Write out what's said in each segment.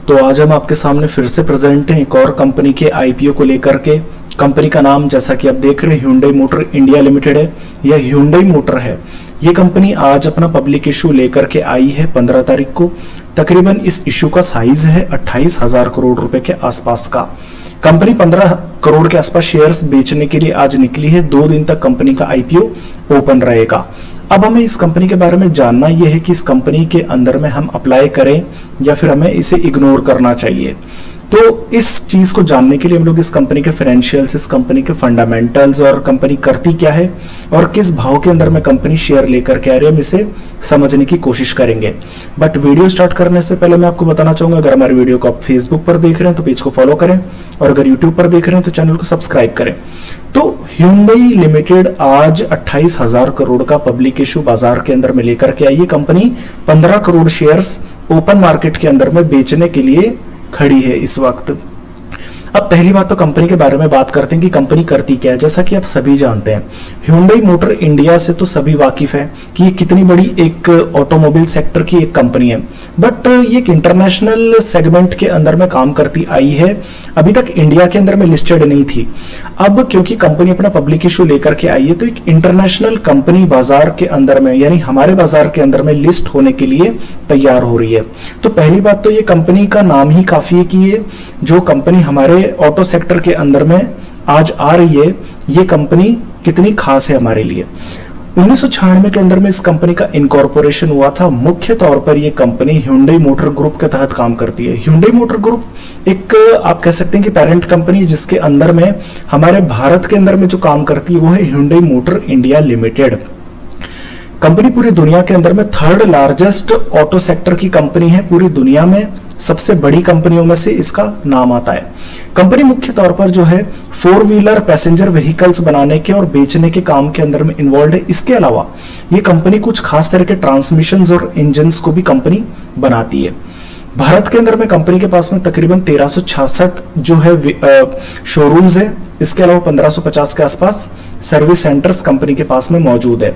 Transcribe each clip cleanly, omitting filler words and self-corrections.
तो आज हम आपके सामने फिर से प्रेजेंट हैं एक और कंपनी के आईपीओ को लेकर के। कंपनी का नाम जैसा कि आप देख रहे हैं Hyundai मोटर इंडिया लिमिटेड है। यह Hyundai मोटर है। ये कंपनी आज अपना पब्लिक इशू लेकर के आई है 15 तारीख को। तकरीबन इस इशू का साइज है 28,000 करोड़ रुपए के आसपास का। कंपनी 15 करोड़ के आसपास शेयर्स बेचने के लिए आज निकली है। 2 दिन तक कंपनी का आईपीओ ओपन रहेगा। अब हमें इस कंपनी के बारे में जानना यह है कि इस कंपनी के अंदर में हम अप्लाई करें या फिर हमें इसे इग्नोर करना चाहिए। तो इस चीज को जानने के लिए हम लोग इस कंपनी के फाइनेंशियल्स, इस कंपनी के फंडामेंटल्स और कंपनी करती क्या है और किस भाव के अंदर में कंपनी शेयर लेकर के आ रही है, हम इसे समझने की कोशिश करेंगे। बट वीडियो स्टार्ट करने से पहले मैं आपको बताना चाहूंगा, अगर हमारे वीडियो को आप फेसबुक पर देख रहे हैं तो पेज को फॉलो करें और अगर यूट्यूब पर देख रहे हैं तो चैनल को सब्सक्राइब करें। तो Hyundai लिमिटेड आज 28,000 करोड़ का पब्लिक इशू बाजार के अंदर में लेकर के आई है। Company 15 crore shares open market के अंदर में बेचने के लिए खड़ी है इस वक्त। अब पहली बात तो कंपनी के बारे में बात करते हैं कि कंपनी करती क्या है। जैसा कि आप सभी जानते हैं, Hyundai मोटर इंडिया से तो सभी वाकिफ है कि ये कितनी बड़ी एक ऑटोमोबाइल सेक्टर की एक कंपनी है। बट ये एक इंटरनेशनल सेगमेंट के अंदर में काम करती आई है। अभी तक इंडिया के अंदर में लिस्टेड नहीं थी। अब क्योंकि कंपनी अपना पब्लिक इशू लेकर के आई है तो एक इंटरनेशनल कंपनी बाजार के अंदर में, यानी हमारे बाजार के अंदर में लिस्ट होने के लिए तैयार हो रही है। तो पहली बात तो ये कंपनी का नाम ही काफी है कि ये जो कंपनी हमारे ऑटो सेक्टर के अंदर में आज आ रही है, ये कंपनी कितनी खास है हमारे लिए। 1996 के अंदर में इस कंपनी का इनकॉर्पोरेशन हुआ था। मुख्य तौर पर यह कंपनी Hyundai मोटर ग्रुप के तहत काम करती है। Hyundai मोटर ग्रुप एक आप कह सकते हैं कि पेरेंट कंपनी, जिसके अंदर में हमारे भारत के अंदर में जो काम करती है वो है Hyundai motor India limited. Company पूरी दुनिया के अंदर में 3rd लार्जेस्ट ऑटो सेक्टर की कंपनी है। पूरी दुनिया में सबसे बड़ी कंपनियों में से इसका नाम आता है। कंपनी मुख्य तौर पर जो है 4 व्हीलर पैसेंजर व्हीकल्स बनाने के और बेचने के काम के अंदर में इन्वॉल्व है। इसके अलावा ये कंपनी कुछ खास तरह के ट्रांसमिशंस और इंजन्स को भी कंपनी बनाती है। भारत के अंदर में कंपनी के पास में तकरीबन 1366 जो है शोरूम्स है। इसके अलावा 1550 के आसपास सर्विस सेंटर्स कंपनी के पास में मौजूद है।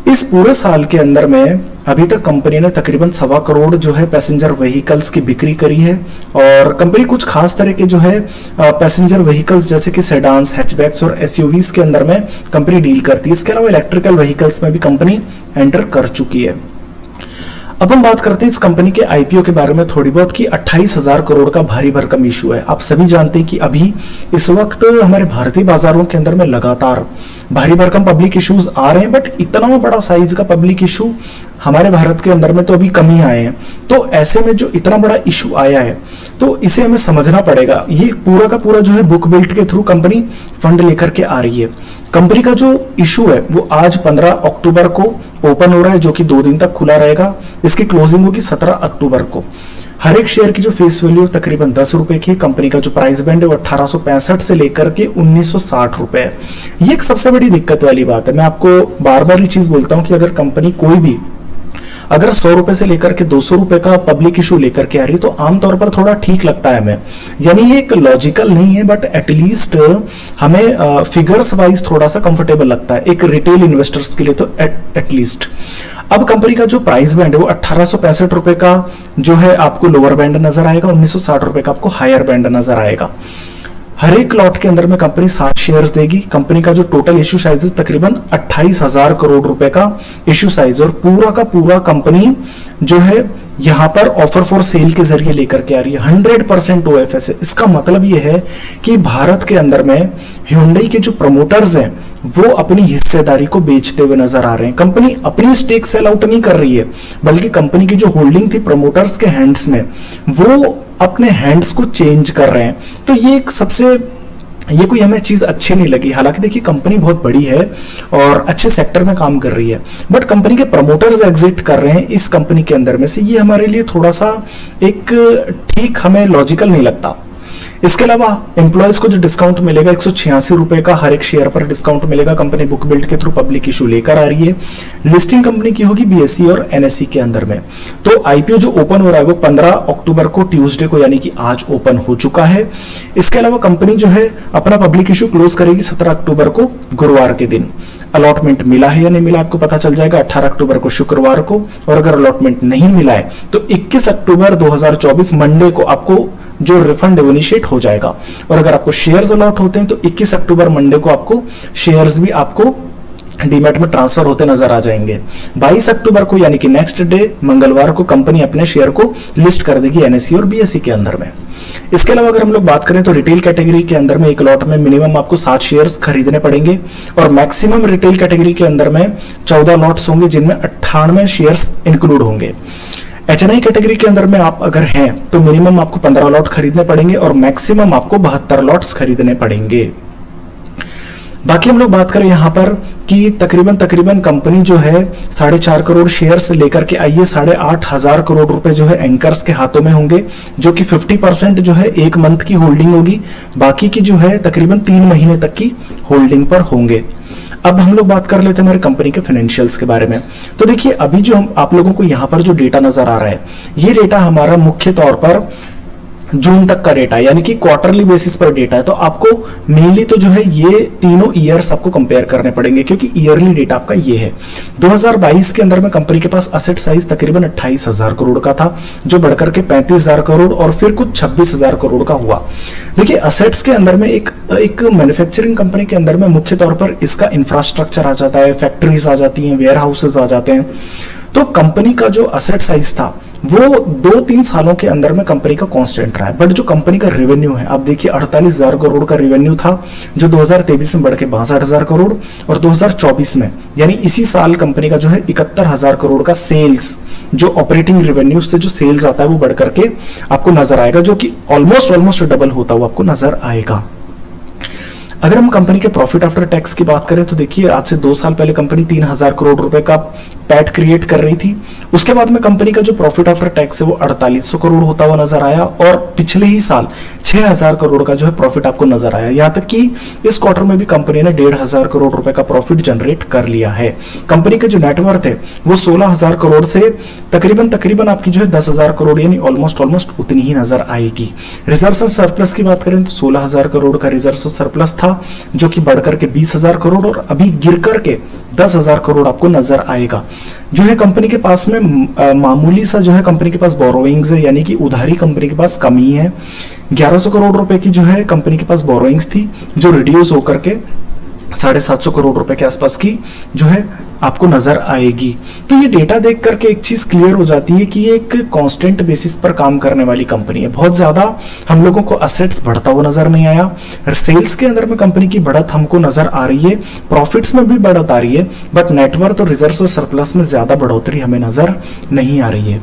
इस पूरे साल के अंदर में अभी तक कंपनी ने तकरीबन 1.25 करोड़ जो है पैसेंजर व्हीकल्स की बिक्री करी है। और कंपनी कुछ खास तरह के जो है पैसेंजर व्हीकल्स जैसे कि सेडान्स, हैचबैक्स और एसयूवीज के अंदर में कंपनी डील करती है। इसके अलावा इलेक्ट्रिकल व्हीकल्स में भी कंपनी एंटर कर चुकी है। अब हम बात करते हैं इस कंपनी के आईपीओ के बारे में थोड़ी बहुत कि 28,000 करोड़ का भारी भरकम इशू है। आप सभी जानते हैं कि अभी इस वक्त हमारे भारतीय बाजारों के अंदर में लगातार भारी भरकम पब्लिक इश्यूज आ रहे हैं। बट इतना बड़ा साइज का पब्लिक इशू हमारे भारत के अंदर में तो अभी कम ही आए हैं। तो ऐसे में जो इतना बड़ा इशू आया है तो इसे हमें समझना पड़ेगा। ये पूरा का पूरा जो है बुक बिल्ट के थ्रू कंपनी फंड लेकर के आ रही है। कंपनी का जो इशू है वो आज 15 अक्टूबर को ओपन हो रहा है, जो कि 2 दिन तक खुला रहेगा। इसकी क्लोजिंग होगी 17 अक्टूबर को। हर एक शेयर की जो फेस वैल्यू तकरीबन 10 रुपए की। कंपनी का जो प्राइस बैंड है वो 1865 से लेकर के 1960 रुपए है। ये एक सबसे बड़ी दिक्कत वाली बात है। मैं आपको बार बार ये चीज बोलता हूं कि अगर कंपनी कोई भी अगर 100 रुपए से लेकर के 200 रुपए का पब्लिक इशू लेकर के आ रही है तो आमतौर पर थोड़ा ठीक लगता है हमें। यानी ये एक लॉजिकल नहीं है, बट एटलीस्ट हमें फिगर्स वाइज थोड़ा सा कंफर्टेबल लगता है एक रिटेल इन्वेस्टर्स के लिए तो एटलीस्ट। अब कंपनी का जो प्राइस बैंड है वो 1865 रुपए का जो है आपको लोअर बैंड नजर आएगा, 1960 रुपए का आपको हायर बैंड नजर आएगा। हर एक लॉट के अंदर में कंपनी 7 शेयर्स देगी। कंपनी का जो टोटल इश्यू साइज तकरीबन 28,000 करोड़ रुपए का इश्यू साइज और पूरा का पूरा कंपनी जो है यहां पर ऑफर फॉर सेल के जरिए लेकर के आ रही है। 100% ओएफएस है। इसका मतलब यह है कि भारत के अंदर में Hyundai के जो प्रमोटर्स हैं वो अपनी हिस्सेदारी को बेचते हुए नजर आ रहे हैं। कंपनी अपनी स्टेक सेल आउट नहीं कर रही है, बल्कि कंपनी की जो होल्डिंग थी प्रमोटर्स के हैंड्स में वो अपने हैंड्स को चेंज कर रहे हैं। तो ये एक सबसे ये कोई हमें चीज अच्छी नहीं लगी। हालांकि देखिए कंपनी बहुत बड़ी है और अच्छे सेक्टर में काम कर रही है, बट कंपनी के प्रमोटर्स एग्जिट कर रहे हैं इस कंपनी के अंदर में से, ये हमारे लिए थोड़ा सा एक ठीक हमें लॉजिकल नहीं लगता। इसके अलावा एम्प्लॉयज को जो डिस्काउंट मिलेगा 186 रुपए का हर एक शेयर पर डिस्काउंट मिलेगा। कंपनी बुक बिल्ड के थ्रू पब्लिक इशू लेकर आ रही है। लिस्टिंग कंपनी की होगी बीएसई और एनएसई के अंदर में। तो आईपीओ जो ओपन हो रहा है वो 15 अक्टूबर को ट्यूसडे को यानी कि आज ओपन हो चुका है। इसके अलावा कंपनी जो है अपना पब्लिक इशू क्लोज करेगी 17 अक्टूबर को गुरुवार के दिन। अलॉटमेंट मिला है या नहीं मिला आपको पता चल जाएगा 18 अक्टूबर को, शुक्रवार को। और अगर अलॉटमेंट नहीं मिला है तो 21 अक्टूबर 2024 मंडे को आपको जो रिफंड है वो इनिशिएट हो जाएगा। और अगर आपको शेयर्स अलॉट होते हैं तो 21 अक्टूबर मंडे को आपको शेयर्स भी आपको डीमैट में ट्रांसफर होते नजर आ जाएंगे। 22 अक्टूबर को यानी कि नेक्स्ट डे मंगलवार को कंपनी अपने शेयर को लिस्ट कर देगी एनएसई और बीएसई के अंदर में। इसके अलावा अगर हम लोग बात करें तो रिटेल कैटेगरी के अंदर में एक लॉट में मिनिमम आपको 7 शेयर्स खरीदने पड़ेंगे और मैक्सिमम रिटेल कैटेगरी के अंदर में 14 लॉट्स होंगे जिनमें 98 शेयर्स इंक्लूड होंगे। एचएनआई कैटेगरी के अंदर में आप अगर हैं तो मिनिमम आपको 15 लॉट खरीदने पड़ेंगे और मैक्सिमम आपको 72 लॉट्स खरीदने पड़ेंगे। बाकी हम लोग बात करें यहां पर कि तकरीबन कंपनी जो है 4.5 करोड़ शेयर से लेकर के आइए 8,500 करोड़ रुपए जो है एंकर्स के हाथों में होंगे, जो कि 50% जो है 1 मंथ की होल्डिंग होगी, बाकी की जो है तकरीबन 3 महीने तक की होल्डिंग पर होंगे। अब हम लोग बात कर लेते हैं हमारी कंपनी के फाइनेंशियल्स के बारे में। तो देखिए अभी जो हम आप लोगों को यहां पर जो डेटा नजर आ रहा है, ये डेटा हमारा मुख्य तौर पर जून तक का डेटा है, यानी कि क्वार्टरली बेसिस पर डेटा है। तो आपको मेनली तो जो है ये तीनों ईयर्स आपको कंपेयर करने पड़ेंगे क्योंकि ईयरली डेटा आपका ये है। 2022 के अंदर में कंपनी के पास असेट साइज तकरीबन 28,000 करोड़ का था, जो बढ़कर के 35,000 करोड़ और फिर कुछ 26,000 करोड़ का हुआ। देखिए असेट्स के अंदर में एक मैन्युफैक्चरिंग कंपनी के अंदर में मुख्य तौर पर इसका इंफ्रास्ट्रक्चर आ जाता है, फैक्ट्रीज आ जाती हैं, वेयर हाउसेज आ जाते हैं। तो कंपनी का जो असेट साइज था वो 2-3 सालों के अंदर में कंपनी का कांस्टेंट रहा है, बट जो कंपनी का रेवेन्यू है आप देखिए 48,000 करोड़ का रेवेन्यू था, जो 2023 में बढ़ के 62,000 करोड़ और 2024 में यानी इसी साल कंपनी का जो है 71,000 करोड़ का सेल्स, जो ऑपरेटिंग रेवेन्यू से जो सेल्स आता है वो बढ़ करके आपको नजर आएगा, जो कि ऑलमोस्ट डबल होता हुआ आपको नजर आएगा। अगर हम कंपनी के प्रॉफिट आफ्टर टैक्स की बात करें तो देखिए आज से 2 साल पहले कंपनी 3,000 करोड़ रुपए का पैट क्रिएट कर रही थी। उसके बाद में कंपनी का जो प्रॉफिट आफ्टर टैक्स है वो 4800 करोड़ होता हुआ नजर आया और पिछले ही साल 6,000 करोड़ का जो है प्रॉफिट आपको नजर आया। यहां तक कि इस क्वार्टर में भी कंपनी ने 1,500 करोड़ रुपए का प्रॉफिट जनरेट कर लिया है। कंपनी के जो नेटवर्थ है वो 16,000 करोड़ से तकरीबन आपकी जो है 10,000 करोड़ यानी ऑलमोस्ट उतनी ही नजर आएगी। रिजर्व और सरप्लस की बात करें तो 16,000 करोड़ का रिजर्व और सरप्लस था, जो कि बढ़कर के 20,000 करोड़ और अभी गिर करके 10,000 करोड़ आपको नजर आएगा। जो है कंपनी के पास में मामूली सा जो है कंपनी के पास बोरोइंग्स है, यानी कि उधारी कंपनी के पास कमी है। 1100 करोड़ रुपए की जो है कंपनी के पास बोरोइंग्स थी, जो रिड्यूस होकर के 750 करोड़ रुपए के आसपास की जो है आपको नजर आएगी। तो ये डेटा देख करके एक चीज क्लियर हो जाती है कि ये एक कांस्टेंट बेसिस पर काम करने वाली कंपनी है। बहुत ज्यादा हम लोगों को असेट्स बढ़ता हुआ नजर नहीं आया। सेल्स के अंदर में कंपनी की बढ़त हमको नजर आ रही है, प्रॉफिट्स में भी बढ़त आ रही है, बट नेटवर्थ और रिजर्व और सरप्लस में ज्यादा बढ़ोतरी हमें नजर नहीं आ रही है।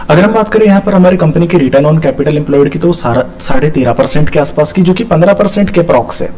अगर हम बात करें यहाँ पर हमारी कंपनी की रिटर्न ऑन कैपिटल एम्प्लॉयड की तो 13.5% के आसपास की, जो कि 15% के अप्रॉक्स है,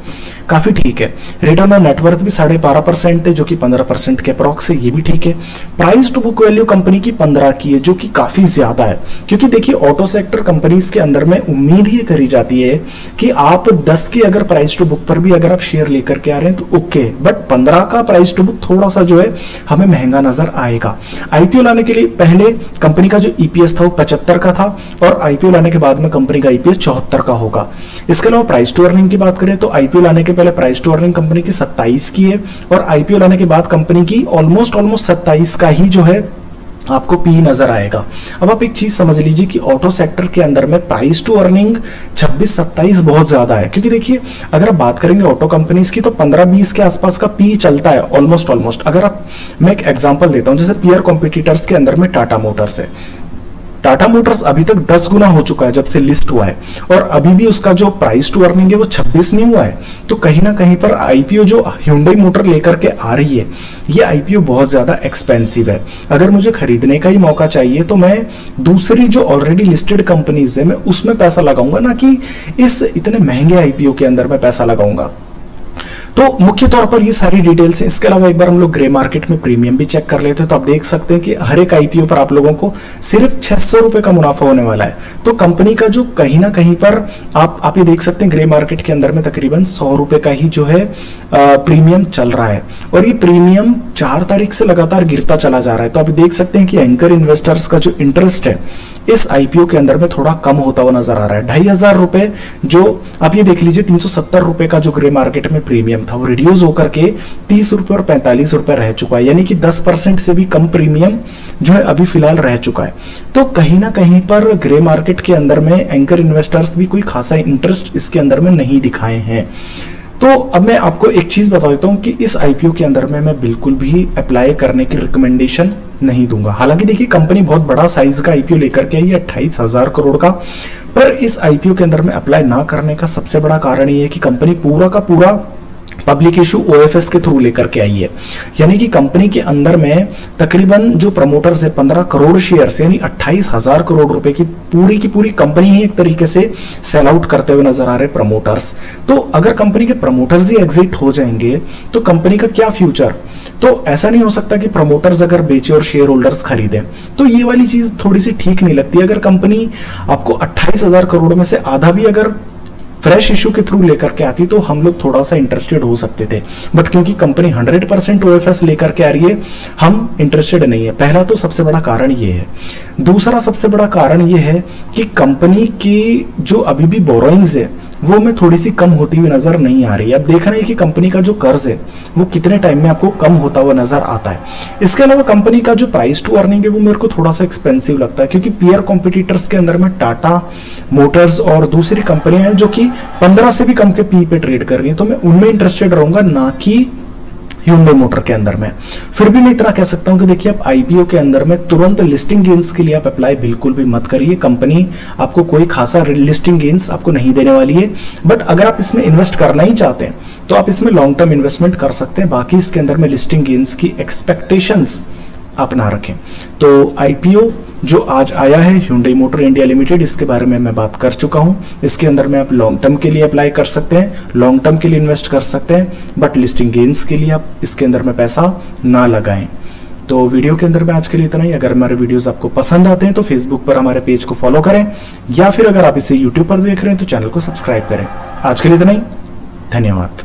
काफी ठीक है। रिटर्न ऑन नेटवर्थ भी 12.5% है, जो कि 15% के अप्रॉक्स है, ये भी ठीक है। Price to book value company की 15 की है, जो कि काफी ज्यादा है, क्योंकि देखिए ऑटो सेक्टर कंपनीज के अंदर में उम्मीद ही करी जाती है कि आप 10 की अगर प्राइस टू बुक पर भी अगर आप शेयर लेकर के आ रहे हैं तो ओके, बट 15 का प्राइस टू बुक थोड़ा सा जो है हमें महंगा नजर आएगा। आईपीओ लाने के लिए पहले कंपनी का जो ईपीएस था वो 75 का था और आईपीओ लाने के बाद में कंपनी का ईपीएस 74 का होगा। इसके अलावा प्राइस टू अर्निंग की बात करें तो आईपीओ लाने के पहले प्राइस टू अर्निंग कंपनी की 27 की है और आईपीओ लाने के बाद कंपनी की ऑलमोस्ट 27 का ही जो है आपको पी नजर आएगा। अब आप एक चीज समझ लीजिए कि ऑटो सेक्टर के अंदर में प्राइस टू अर्निंग 26-27 बहुत ज्यादा है, क्योंकि देखिए अगर आप बात करेंगे ऑटो कंपनीज की तो 15-20 के आसपास का पी चलता है ऑलमोस्ट। अगर आप मैं एक एग्जांपल देता हूं, जैसे पीयर कॉम्पिटिटर्स के अंदर में टाटा मोटर्स है। टाटा मोटर्स अभी तक 10 गुना हो चुका है जब से लिस्ट हुआ है और अभी भी उसका जो प्राइस टू अर्निंग है वो 26 नहीं हुआ है। तो कहीं ना कहीं पर आईपीओ जो Hyundai मोटर लेकर के आ रही है, ये आईपीओ बहुत ज्यादा एक्सपेंसिव है। अगर मुझे खरीदने का ही मौका चाहिए तो मैं दूसरी जो ऑलरेडी लिस्टेड कंपनीज है मैं उसमें पैसा लगाऊंगा, ना कि इस इतने महंगे आईपीओ के अंदर मैं पैसा लगाऊंगा। तो मुख्य तौर पर ये सारी डिटेल्स हैं। इसके अलावा एक बार हम लोग ग्रे मार्केट में प्रीमियम भी चेक कर लेते हैं तो आप देख सकते हैं कि हर एक आईपीओ पर आप लोगों को सिर्फ 600 रुपए का मुनाफा होने वाला है। तो कंपनी का जो कहीं ना कहीं पर आप ये देख सकते हैं ग्रे मार्केट के अंदर में तकरीबन 100 रुपए का ही जो है प्रीमियम चल रहा है और ये प्रीमियम 4 तारीख से लगातार गिरता चला जा रहा है। तो आप देख सकते हैं कि एंकर इन्वेस्टर्स का जो इंटरेस्ट है इस आईपीओ के अंदर में थोड़ा कम होता हुआ नजर आ रहा है। 2,500 रुपए जो आप ये देख लीजिए 370 रुपए का जो ग्रे मार्केट में प्रीमियम था वो रिड्यूस होकर के 30 रुपए और 45 रुपए रह चुका है, यानी कि 10% से भी कम प्रीमियम जो है अभी फिलहाल रह चुका है। तो कहीं ना कहीं पर ग्रे मार्केट के अंदर में एंकर इन्वेस्टर्स भी कोई खासा इंटरेस्ट इसके अंदर में नहीं दिखाए हैं। तो अब मैं आपको एक चीज बता देता हूं कि इस आईपीओ के अंदर में मैं बिल्कुल भी अप्लाई करने की रिकमेंडेशन नहीं दूंगा। हालांकि देखिए कंपनी बहुत बड़ा साइज का आईपीओ लेकर के आई है, 28,000 करोड़ का, पर इस आईपीओ के अंदर में अप्लाई ना करने का सबसे बड़ा कारण ये है कि कंपनी पूरा का पूरा पब्लिक इशू ओएफएस के थ्रू लेकर के आई है। यानी कि कंपनी के अंदर में तकरीबन जो प्रमोटर्स है 15 करोड़ शेयर्स यानी 28,000 करोड़ रुपए की पूरी कंपनी ही एक तरीके से सेल आउट करते हुए नजर आ रहे प्रमोटर्स। तो अगर कंपनी के प्रमोटर्स ही एग्जिट हो जाएंगे तो कंपनी का क्या फ्यूचर? तो ऐसा नहीं हो सकता कि प्रमोटर्स अगर बेचे और शेयर होल्डर्स खरीदें, तो ये वाली चीज थोड़ी सी ठीक नहीं लगती। अगर कंपनी आपको 28,000 करोड़ में से आधा भी अगर फ्रेश इशू के थ्रू लेकर के आती तो हम लोग थोड़ा सा इंटरेस्टेड हो सकते थे, बट क्योंकि कंपनी 100% ओएफएस लेकर के आ रही है, हम इंटरेस्टेड नहीं है। पहला तो सबसे बड़ा कारण ये है। दूसरा सबसे बड़ा कारण ये है कि कंपनी की जो अभी भी बोरोइंग्स है वो में थोड़ी सी कम होती हुई नजर नहीं आ रही है। अब देखना है कि कंपनी का जो कर्ज है वो कितने टाइम में आपको कम होता हुआ नजर आता है। इसके अलावा कंपनी का जो प्राइस टू अर्निंग है वो मेरे को थोड़ा सा एक्सपेंसिव लगता है, क्योंकि पीयर कॉम्पिटिटर्स के अंदर में टाटा मोटर्स और दूसरी कंपनियां हैं जो कि 15 से भी कम के पी पे ट्रेड कर रही है, तो मैं उनमें इंटरेस्टेड रहूंगा, ना कि Hyundai मोटर के अंदर में। फिर भी मैं इतना कह सकता हूं कि देखिए आप आईपीओ के अंदर में तुरंत लिस्टिंग गेन्स के लिए आप अप्लाई बिल्कुल भी मत करिए। कंपनी आपको कोई खासा लिस्टिंग गेन्स आपको नहीं देने वाली है, बट अगर आप इसमें इन्वेस्ट करना ही चाहते हैं तो आप इसमें लॉन्ग टर्म इन्वेस्टमेंट कर सकते हैं। बाकी इसके अंदर में लिस्टिंग गेन्स की एक्सपेक्टेशंस आप ना रखें। तो आईपीओ जो आज आया है Hyundai मोटर इंडिया लिमिटेड, इसके बारे में मैं बात कर चुका हूं। इसके अंदर में आप लॉन्ग टर्म के लिए अप्लाई कर सकते हैं, लॉन्ग टर्म के लिए इन्वेस्ट कर सकते हैं, बट लिस्टिंग गेन्स के लिए आप इसके अंदर में पैसा ना लगाएं। तो वीडियो के अंदर में आज के लिए इतना ही। अगर हमारे वीडियोस आपको पसंद आते हैं तो फेसबुक पर हमारे पेज को फॉलो करें, या फिर अगर आप इसे यूट्यूब पर देख रहे हैं तो चैनल को सब्सक्राइब करें। आज के लिए इतना ही, धन्यवाद।